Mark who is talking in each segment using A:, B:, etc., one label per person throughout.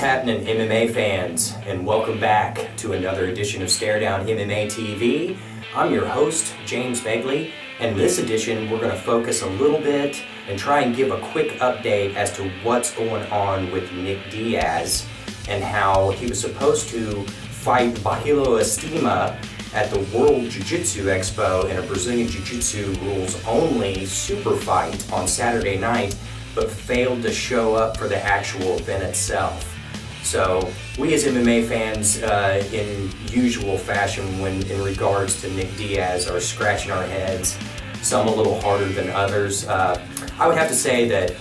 A: happening, MMA fans, and welcome back to another edition of Stare Down MMA TV. I'm your host, James Begley, and in this edition we're going to focus a little bit and try and give a quick update as to what's going on with Nick Diaz and how he was supposed to fight Braulio Estima at the World Jiu-Jitsu Expo in a Brazilian Jiu-Jitsu rules-only Superfight on Saturday night, but failed to show up for the actual event itself. So we as MMA fans, in usual fashion when in regards to Nick Diaz, are scratching our heads, some a little harder than others. I would have to say that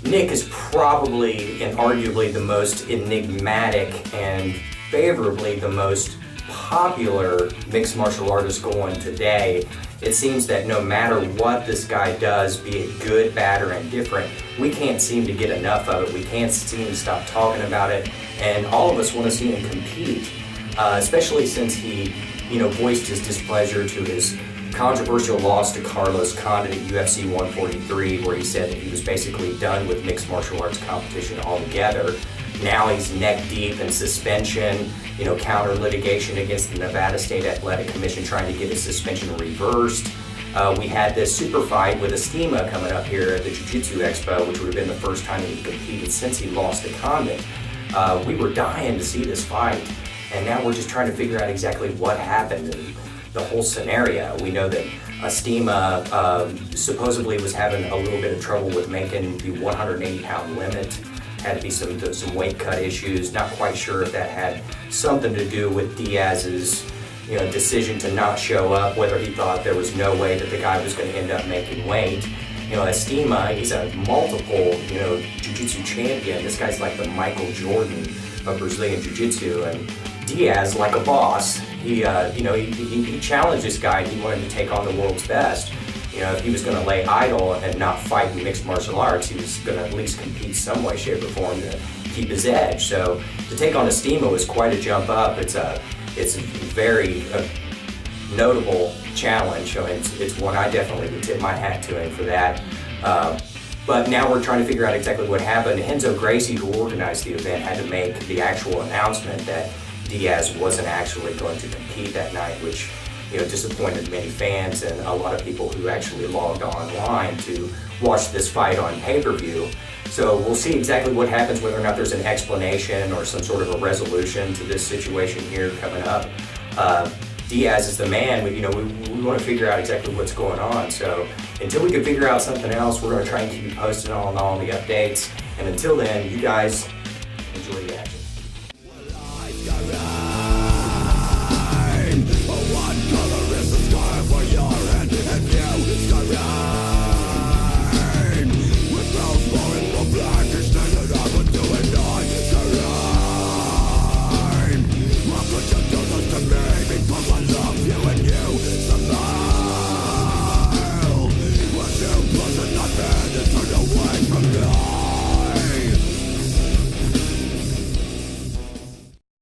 A: Nick is probably and arguably the most enigmatic and favorably the most popular mixed martial artist going today. It seems that no matter what this guy does, be it good, bad, or indifferent, we can't seem to get enough of it. We can't seem to stop talking about it, and all of us want to see him compete, especially since he, voiced his displeasure to his controversial loss to Carlos Condit at UFC 143, where he said that he was basically done with mixed martial arts competition altogether. Now he's neck deep in suspension, counter litigation against the Nevada State Athletic Commission trying to get his suspension reversed. We had this super fight with Estima coming up here at the Jiu-Jitsu Expo, which would have been the first time he competed since he lost to Condit. We were dying to see this fight, and now we're just trying to figure out exactly what happened in the whole scenario. We know that Estima supposedly was having a little bit of trouble with making the 180-pound limit. Had to be some weight cut issues. Not quite sure if that had something to do with Diaz's decision to not show up, whether he thought there was no way that the guy was going to end up making weight. Estima, he's a multiple jiu-jitsu champion. This guy's like the Michael Jordan of Brazilian jiu-jitsu, and Diaz, like a boss, he challenged this guy and he wanted to take on the world's best. If he was going to lay idle and not fight in mixed martial arts, he was going to at least compete some way, shape, or form to keep his edge. So to take on Estima was quite a jump up. It's a very notable challenge. It's one I definitely would tip my hat to him for that. But now we're trying to figure out exactly what happened. Renzo Gracie, who organized the event, had to make the actual announcement that Diaz wasn't actually going to compete that night, which disappointed many fans and a lot of people who actually logged online to watch this fight on pay-per-view. So we'll see exactly what happens, whether or not there's an explanation or some sort of a resolution to this situation here coming up. Diaz is the man. We want to figure out exactly what's going on. So until we can figure out something else, we're going to try and keep you posted on all the updates. And until then, you guys enjoy the action.